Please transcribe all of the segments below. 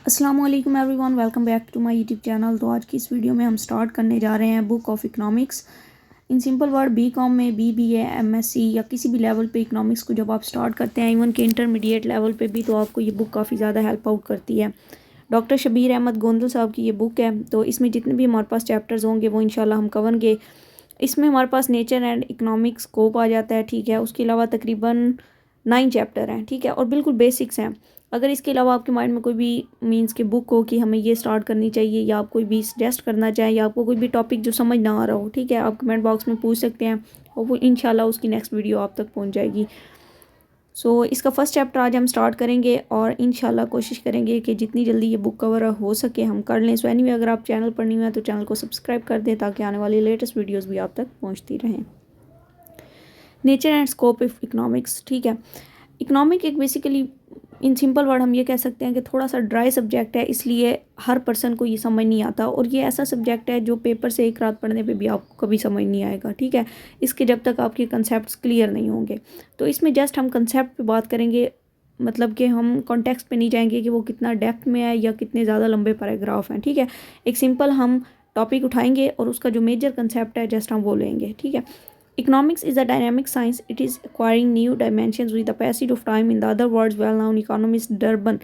अस्सलाम वालेकुम everyone, welcome back to my YouTube channel. तो आज की इस वीडियो में हम स्टार्ट करने जा रहे हैं book of economics. In simple word BCom में बीबीए, एमएससी या किसी भी लेवल पे इकोनॉमिक्स को जब आप स्टार्ट करते हैं, इवन के इंटरमीडिएट लेवल पे भी, तो आपको ये बुक काफ़ी ज़्यादा हेल्प आउट करती है। डॉक्टर शबीर अहमद गोंदल साहब की ये बुक है। तो इसमें जितने भी हमारे पास चैप्टर्स होंगे वो इंशाल्लाह हम करेंगे। इसमें हमारे पास नेचर एंड इकोनॉमिक्स स्कोप आ जाता है, ठीक है। उसके अलावा तकरीबन 9 चैप्टर हैं, ठीक है, और बिल्कुल बेसिक्स हैं। अगर इसके अलावा आपके माइंड में कोई भी मीन्स के बुक हो कि हमें ये स्टार्ट करनी चाहिए, या आप कोई भी सजेस्ट करना चाहें, या आपको कोई भी टॉपिक जो समझ ना आ रहा हो, ठीक है, आप कमेंट बॉक्स में पूछ सकते हैं और वो इंशाल्लाह उसकी नेक्स्ट वीडियो आप तक पहुंच जाएगी। इसका फर्स्ट चैप्टर आज हम स्टार्ट करेंगे और इंशाल्लाह कोशिश करेंगे कि जितनी जल्दी ये बुक कवर हो सके हम कर लें। सो एनीवे, अगर आप चैनल पर नहीं हैं तो चैनल को सब्सक्राइब कर दें ताकि आने वाली लेटेस्ट वीडियोज़ भी आप तक पहुँचती रहें। Nature and scope of economics, ठीक है। इकोनॉमिक एक बेसिकली इन सिंपल वर्ड हम ये कह सकते हैं कि थोड़ा सा ड्राई सब्जेक्ट है, इसलिए हर पर्सन को ये समझ नहीं आता, और ये ऐसा सब्जेक्ट है जो पेपर से एक रात पढ़ने पे भी आपको कभी समझ नहीं आएगा, ठीक है, इसके जब तक आपके कंसेप्ट क्लियर नहीं होंगे। तो इसमें जस्ट हम कंसेप्ट पे बात करेंगे, मतलब कि हम कॉन्टेक्स्ट पे नहीं जाएंगे कि वो कितना डेप्थ में है या कितने ज़्यादा लंबे पैराग्राफ हैं, ठीक है। एक सिंपल हम टॉपिक उठाएंगे और उसका जो मेजर कंसेप्ट है जस्ट हम वो लेंगे, ठीक है। Economics is a dynamic science. It is acquiring new dimensions with the passage of time. In the other words, well-known economist Durbin.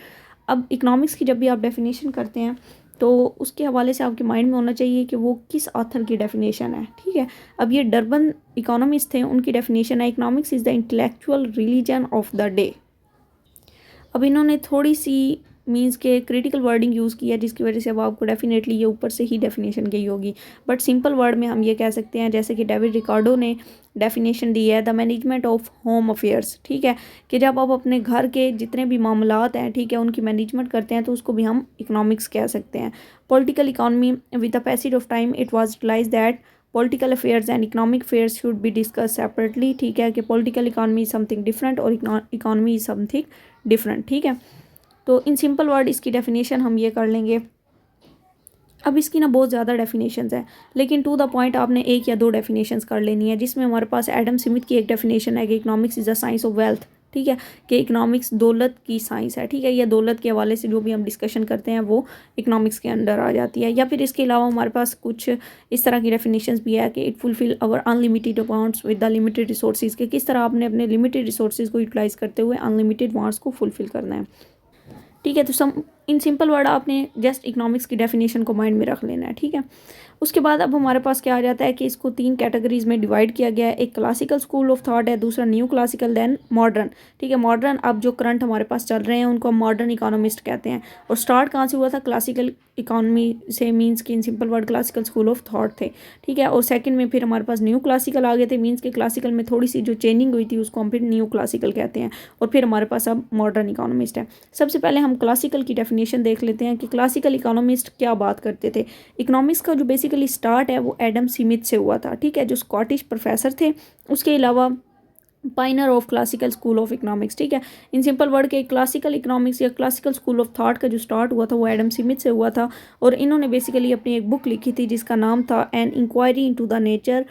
अब इकोनॉमिक्स की जब भी आप डेफिनेशन करते हैं तो उसके हवाले से आपके माइंड में होना चाहिए कि वो किस ऑथर की डेफिनेशन है, ठीक है। अब ये डर्बन इकोनॉमिस्ट थे, उनकी डेफिनेशन है economics is the intellectual religion of the day. अब इन्होंने थोड़ी सी मीन्स के क्रिटिकल वर्डिंग यूज़ किया, जिसकी वजह से अब आपको डेफिनेटली ये ऊपर से ही डेफिनेशन गई होगी, बट सिंपल वर्ड में हम ये कह सकते हैं, जैसे कि डेविड रिकार्डो ने डेफिनेशन दी है, the management of home affairs, ठीक है, कि जब आप अपने घर के जितने भी मामलात हैं, ठीक है, उनकी मैनेजमेंट करते हैं तो उसको भी हम इकोनॉमिक्स कह सकते हैं। Political economy with the passage of time it was realize that political affairs and economic affairs should be discuss separately, ठीक है, कि political economy is something different और इकॉनमी इज समथिंग डिफरेंट, ठीक है। तो इन सिंपल वर्ड इसकी definition हम ये कर लेंगे। अब इसकी ना बहुत ज़्यादा डेफिनेशंस हैं, लेकिन टू द पॉइंट आपने एक या दो डेफिनेशंस कर लेनी है, जिसमें हमारे पास एडम स्मिथ की एक डेफिनेशन है कि economics is a science of wealth, ठीक है, कि इकोनॉमिक्स दौलत की साइंस है, ठीक है। या दौलत के हवाले से जो भी हम डिस्कशन करते हैं वो इकोनॉमिक्स के अंडर आ जाती है। या फिर इसके अलावा हमारे पास कुछ इस तरह की डेफिनेशंस भी है कि it fulfil our unlimited wants with the limited resources, के किस तरह आपने अपने लिमिटेड रिसोर्सेज को यूटिलाइज करते हुए अनलिमिटेड वांट्स को फुलफिल करना है, ठीक है। तो इन सिंपल वर्ड आपने जस्ट इकोनॉमिक्स की डेफिनेशन को माइंड में रख लेना है, ठीक है। उसके बाद अब हमारे पास क्या आ जाता है कि इसको 3 कैटेगरीज में डिवाइड किया गया है। एक क्लासिकल स्कूल ऑफ थॉट है, दूसरा न्यू क्लासिकल, देन मॉडर्न, ठीक है। मॉडर्न अब जो करंट हमारे पास चल रहे हैं उनको हम मॉडर्न इकोनॉमिस्ट कहते हैं। और स्टार्ट कहाँ से हुआ था? क्लासिकल इकोनॉमी से, मीन्स की इन simple word classical school of thought थे, ठीक है। और सेकंड में फिर हमारे पास न्यू क्लासिकल आ गए थे, मीन्स के क्लासिकल में थोड़ी सी जो चेंजिंग हुई थी उसको हम फिर न्यू क्लासिकल कहते हैं। और फिर हमारे पास अब मॉडर्न इकोनॉमिस्ट है। सबसे पहले हम क्लासिकल की डेफिनेशन देख लेते हैं कि क्लासिकल इकोनॉमिस्ट क्या बात करते थे। इकोनॉमिक्स का जो बेसिकली स्टार्ट है वो एडम स्मिथ से हुआ था, ठीक है, जो स्कॉटिश प्रोफेसर थे। उसके अलावा pioneer of classical school of economics, ठीक है। इन सिंपल वर्ड के क्लासिकल इकोनॉमिक्स या क्लासिकल स्कूल ऑफ थॉट का जो स्टार्ट हुआ था वो एडम स्मिथ से हुआ था। और इन्होंने बेसिकली अपनी एक बुक लिखी थी जिसका नाम था an inquiry into the nature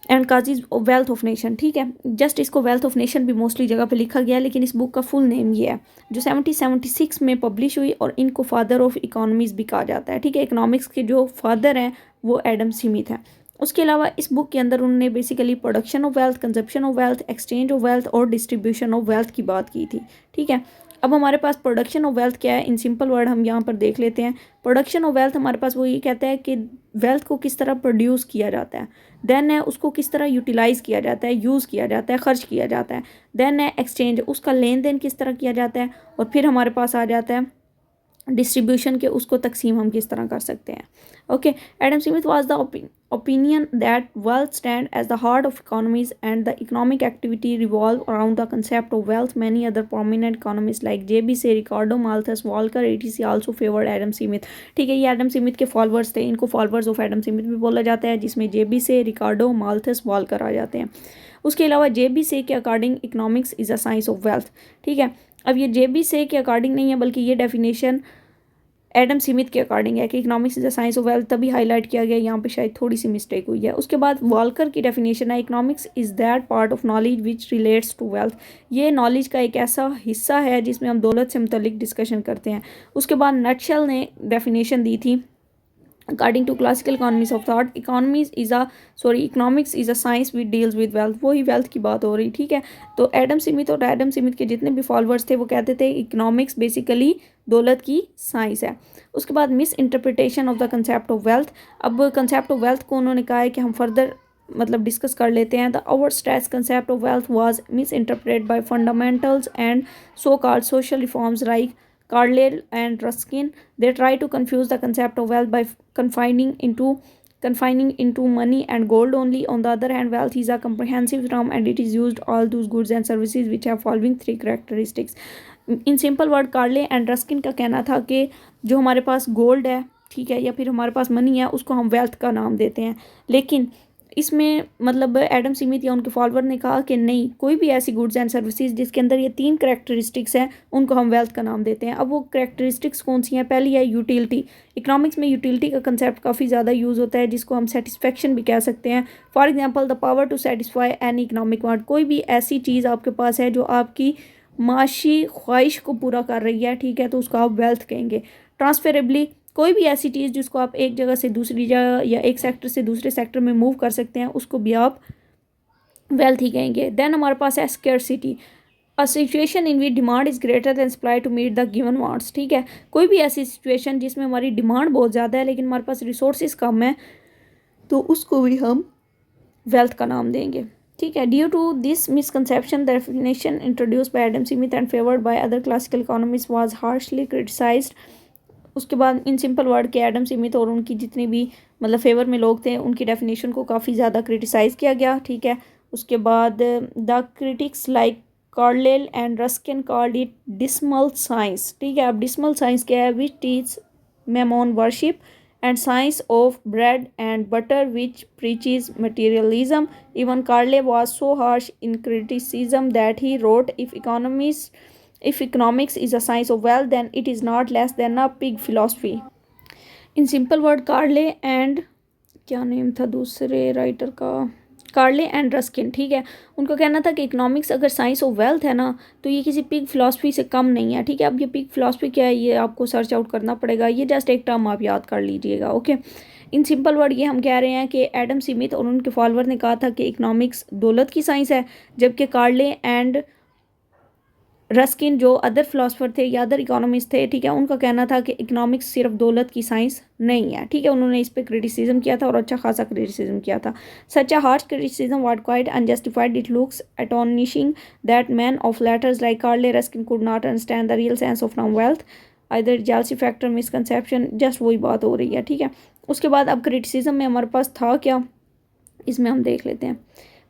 and causes wealth of nation, ठीक है। जस्ट इसको वेल्थ ऑफ नेशन भी मोस्टली जगह पे लिखा गया है, लेकिन इस बुक का फुल नेम ये है, जो 1776 में पब्लिश हुई, और इनको फादर ऑफ इकोनॉमीज भी कहा जाता है, ठीक है। इकोनॉमिक्स के जो फादर हैं वो एडम स्मिथ हैं। उसके अलावा इस बुक के अंदर उन्होंने basically production of wealth, consumption of wealth, exchange of wealth और डिस्ट्रीब्यूशन ऑफ वेल्थ की बात की थी, ठीक है। अब हमारे पास प्रोडक्शन ऑफ वेल्थ क्या है, इन सिंपल वर्ड हम यहाँ पर देख लेते हैं। प्रोडक्शन ऑफ वेल्थ हमारे पास वो ये कहता है कि वेल्थ को किस तरह प्रोड्यूस किया जाता है, देन है उसको किस तरह यूटिलाइज किया जाता है, यूज़ किया जाता है, खर्च किया जाता है, देन है एक्सचेंज, उसका लेन देन किस तरह किया जाता है, और फिर हमारे पास आ जाता है डिस्ट्रीब्यूशन के, उसको तकसीम हम किस तरह कर सकते हैं। Okay, Adam Smith was the opinion that wealth stand as the heart of economies and the economic activity revolve around the concept of wealth. Many other prominent economists like J.B. Say, Ricardo, Malthus, Walker, etc. also favored Adam Smith, ठीक है। ये Adam Smith के followers थे, इनको followers of Adam Smith भी बोला जाता है, जिसमें J.B. Say, रिकार्डो, माल्थस, वॉल्कर आ जाते हैं। उसके अलावा J.B. Say के according economics is a science of wealth, ठीक है। अब ये J.B. Say के अकॉर्डिंग नहीं है, बल्कि ये डेफिनेशन एडम स्मिथ के अकॉर्डिंग है कि economics is the science of wealth, तभी हाईलाइट किया गया, यहाँ पे शायद थोड़ी सी मिस्टेक हुई है। उसके बाद वॉल्कर की डेफिनेशन है economics is that part of knowledge which relates to wealth, ये नॉलेज का एक ऐसा हिस्सा है जिसमें हम दौलत से मुतल्लिक डिस्कशन करते हैं। उसके बाद नटशेल ने डेफिनेशन दी थी according to classical economics of thought, economics is a science which deals with wealth, वही वेल्थ की बात हो रही, ठीक है। तो एडम स्मिथ और एडम स्मिथ के जितने भी फॉलोअर्स थे वो कहते थे इकोनॉमिक्स बेसिकली दौलत की साइंस है। उसके बाद miss interpretation of the concept of wealth, अब कंसेप्ट ऑफ वेल्थ को उन्होंने कहा है कि हम फर्दर मतलब डिस्कस कर लेते हैं। The over stress concept of wealth was miss interpreted bye fundamentals and so called social reforms like Carlyle and Ruskin. They try to confuse the concept of wealth by confining into money and gold only. On the other hand, wealth is a comprehensive term and it is used all those goods and services which have following three characteristics. In simple word, Carlyle and Ruskin का कहना था कि जो हमारे पास gold है, ठीक है, या फिर हमारे पास मनी है, उसको हम वेल्थ का नाम देते हैं। लेकिन इसमें मतलब एडम स्मिथ या उनके फॉलोअर ने कहा कि नहीं, कोई भी ऐसी गुड्स एंड सर्विसेज जिसके अंदर ये तीन करैक्टरिस्टिक्स हैं उनको हम वेल्थ का नाम देते हैं। अब वो करैक्टरिस्टिक्स कौन सी हैं? पहली है यूटिलिटी। इकोनॉमिक्स में यूटिलिटी का कंसेप्ट काफ़ी ज़्यादा यूज़ होता है, जिसको हम सेटिस्फेक्शन भी कह सकते हैं। For example, the power to satisfy any economic want, कोई भी ऐसी चीज़ आपके पास है जो आपकी माशी ख्वाहिश को पूरा कर रही है, ठीक है, तो उसको आप वेल्थ कहेंगे। ट्रांसफरेबली, कोई भी ऐसी चीज़ जिसको आप एक जगह से दूसरी जगह या एक सेक्टर से दूसरे सेक्टर में मूव कर सकते हैं, उसको भी आप वेल्थ ही कहेंगे। देन हमारे पास है scarcity, a situation in which demand is greater than supply to meet the given wants, ठीक है, कोई भी ऐसी सिचुएशन जिसमें हमारी डिमांड बहुत ज़्यादा है लेकिन हमारे पास रिसोर्सेज कम है, तो उसको भी हम वेल्थ का नाम देंगे, ठीक है। Due to this misconception the definition introduced by Adam Smith and favoured by other classical economist was harshly criticised. उसके बाद इन सिंपल वर्ड के एडम स्मिथ और उनकी जितने भी मतलब फेवर में लोग थे, उनकी डेफिनेशन को काफ़ी ज़्यादा क्रिटिसाइज़ किया गया, ठीक है। उसके बाद the critics like Carlyle and Ruskin called it dismal science, ठीक है। अब डिस्मल साइंस क्या है? Which teach mammon worship and science of bread and butter which preaches materialism. Even Carlyle was so harsh in criticism that he wrote if economics is a science of wealth then it is not less than a pig philosophy. In simple word, Carlyle and क्या name था दूसरे writer का, कार्ले and Ruskin, ठीक है, उनका कहना था कि इकोनॉमिक्स अगर साइंस ऑफ वेल्थ है ना, तो ये किसी पिग फिलॉसफी से कम नहीं है, ठीक है। अब ये पिग फिलॉसफी क्या है ये आपको सर्च आउट करना पड़ेगा, ये जस्ट एक टर्म आप याद कर लीजिएगा, ओके। इन सिंपल वर्ड ये हम कह रहे हैं कि एडम स्मिथ और उनके फॉलोअर ने कहा था कि इकोनॉमिक्स दौलत की साइंस है, जबकि कार्ले एंड रस्किन जो अदर फिलोसफर थे या अदर इकोनॉमिस्ट थे, ठीक है, उनका कहना था कि इकोनॉमिक्स सिर्फ दौलत की साइंस नहीं है, ठीक है। उन्होंने इस पर क्रिटिसिज्म किया था और अच्छा खासा क्रिटिसिज्म किया था। Such a harsh criticism was quite unjustified, it looks astonishing that man of letters like Carlyle Ruskin could not understand the real sense of नाम wealth, either jealousy factor, misconception, just वही बात हो रही है, ठीक है। उसके बाद अब क्रिटिसिज्म में हमारे पास था क्या, इसमें हम देख लेते हैं।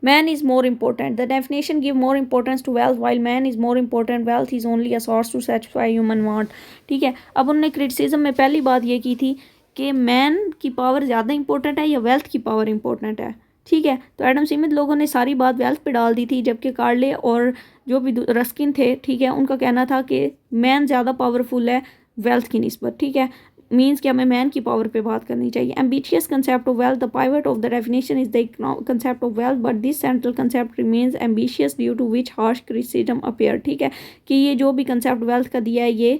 Man is more important. The definition give more importance to wealth while man is more important. Wealth is only a source to satisfy human want. ठीक है। अब उन्होंने क्रिटिसिज्म में पहली बात ये की थी कि मैन की पावर ज़्यादा इंपॉर्टेंट है या वेल्थ की पावर इंपॉर्टेंट है, ठीक है। तो एडम स्मिथ लोगों ने सारी बात वेल्थ पे डाल दी थी, जबकि कार्ले और जो भी रस्किन थे, ठीक है, उनका कहना था कि मैन ज़्यादा पावरफुल है वेल्थ की निस्बत, ठीक है। मीन्स कि हमें मैन की पावर पे बात करनी चाहिए। Ambitious concept of wealth, the pivot of the definition is the concept of wealth, but this central concept remains ambitious due to which harsh criticism appear, ठीक है, कि ये जो भी कंसेप्ट वेल्थ का दिया है ये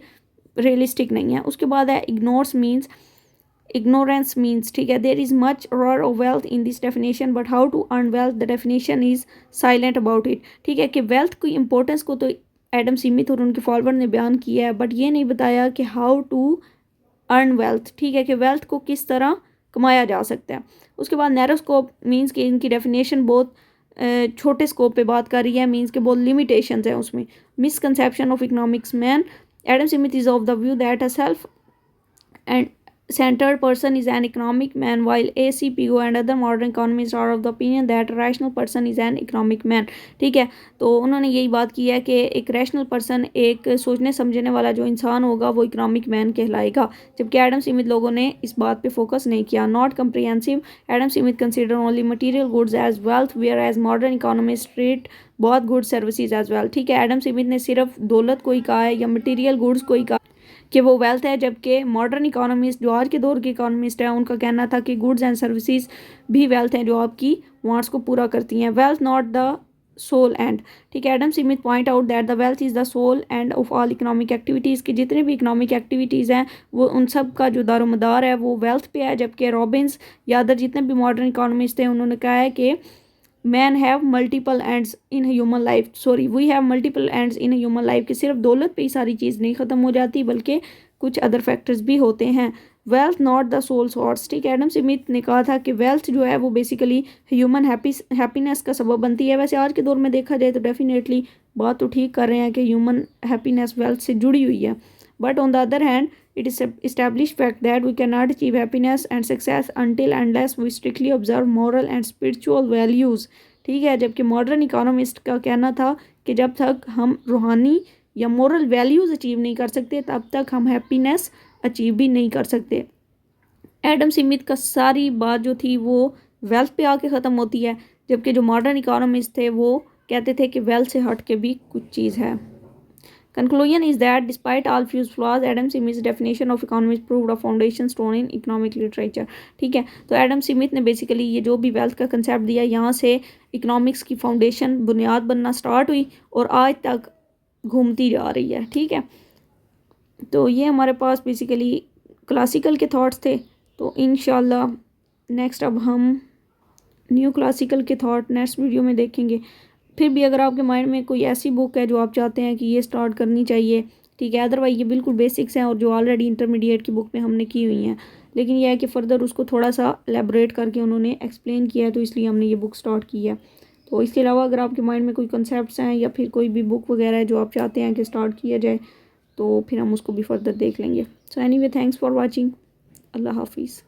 रियलिस्टिक नहीं है। उसके बाद है ignorance means, ठीक है, there is much roar of wealth in this definition but how to earn wealth, the definition is silent about it, ठीक है, कि वेल्थ की इंपॉर्टेंस को तो एडम स्मिथ और उनके फॉलोअर ने बयान किया है, बट ये नहीं बताया कि हाउ टू अर्न वेल्थ, ठीक है, कि वेल्थ को किस तरह कमाया जा सकता है। उसके बाद नैरो स्कोप मीन्स कि इनकी डेफिनेशन बहुत छोटे स्कोप पे बात कर रही है, मीन्स के बहुत लिमिटेशंस हैं उसमें। Misconception of economics man, Adam Smith is of the view that a self and centered person is an economic man, while ACPO and other modern economists are of the opinion that a rational person is an economic man, ठीक है। तो उन्होंने यही बात की है कि एक रैशनल पर्सन, एक सोचने समझने वाला जो इंसान होगा वो इकोनॉमिक मैन कहलाएगा, जबकि एडम स्मिथ लोगों ने इस बात पे फोकस नहीं किया। Not comprehensive, Adam Smith consider only material goods as wealth, whereas modern economist treat बहुत गुड सर्विसेज एज वेल। ठीक है, एडम स्मिथ ने सिर्फ दौलत को ही कहा है या मटेरियल गुड्स को ही कहा कि वो वेल्थ है, जबकि मॉडर्न इकोनॉमिस्ट जो आज के दौर के इकोनॉमिस्ट हैं उनका कहना था कि गुड्स एंड सर्विसेज भी वेल्थ हैं जो आपकी वांट्स को पूरा करती हैं। Wealth not the sole end. ठीक है, Adam Smith point out that the wealth is the sole end of all economic activities की जितने भी इकोनॉमिक एक्टिविटीज़ हैं वो उन सब का जो दारोमदार है वो वेल्थ पे है। जबकि रॉबिन्स या अदर जितने भी मॉडर्न इकोनॉमिस्ट थे उन्होंने कहा है कि man have multiple ends in human life, sorry we have multiple ends in human life, कि सिर्फ दौलत पे ही सारी चीज़ नहीं ख़त्म हो जाती बल्कि कुछ अदर फैक्टर्स भी होते हैं। Wealth not the sole source. ठीक है, एडम स्मिथ ने कहा था कि वेल्थ जो है वो बेसिकली ह्यूमन हैप्पीनेस का सबब बनती है। वैसे आज के दौर में देखा जाए तो डेफिनेटली बात तो ठीक कर रहे हैं कि ह्यूमन हैप्पीनेस वेल्थ से जुड़ी हुई है, but on the other hand it is established fact that we cannot achieve happiness and success until unless we strictly observe moral and spiritual values। ठीक है, जबकि मॉडर्न इकोनॉमिस्ट का कहना था कि जब तक हम रूहानी या मोरल वैल्यूज़ अचीव नहीं कर सकते तब तक हम हैप्पीनेस अचीव भी नहीं कर सकते। एडम स्मिथ का सारी बात जो थी वो वेल्थ पे आके ख़त्म होती है, जबकि जो मॉडर्न इकोनॉमिस्ट थे वो कहते थे कि वेल्थ से हट के भी कुछ चीज़ है। Conclusion is that despite all few flaws, Adam Smith's definition of economics proved a foundation stone in economic literature। ठीक है, तो एडम स्मिथ ने बेसिकली ये जो भी वेल्थ का कंसेप्ट दिया यहाँ से इकोनॉमिक्स की फाउंडेशन बुनियाद बनना स्टार्ट हुई और आज तक घूमती जा रही है। ठीक है, तो ये हमारे पास बेसिकली क्लासिकल के थॉट्स थे। तो इंशाल्लाह नेक्स्ट अब हम न्यू क्लासिकल के थॉट नेक्स्ट वीडियो में देखेंगे। फिर भी अगर आपके माइंड में कोई ऐसी बुक है जो आप चाहते हैं कि ये स्टार्ट करनी चाहिए, ठीक है, अदरवाइज ये बिल्कुल बेसिक्स हैं और जो ऑलरेडी इंटरमीडिएट की बुक में हमने की हुई हैं, लेकिन यह है कि फ़र्दर उसको थोड़ा सा एलेबरेट करके उन्होंने एक्सप्लेन किया है, तो इसलिए हमने ये बुक स्टार्ट की है। तो इसके अलावा अगर आपके माइंड में कोई कंसेप्ट हैं या फिर कोई भी बुक वगैरह है जो आप चाहते हैं कि स्टार्ट किया जाए तो फिर हम उसको भी फर्दर देख लेंगे। So anyway, thanks for watching. अल्लाह हाफिज़।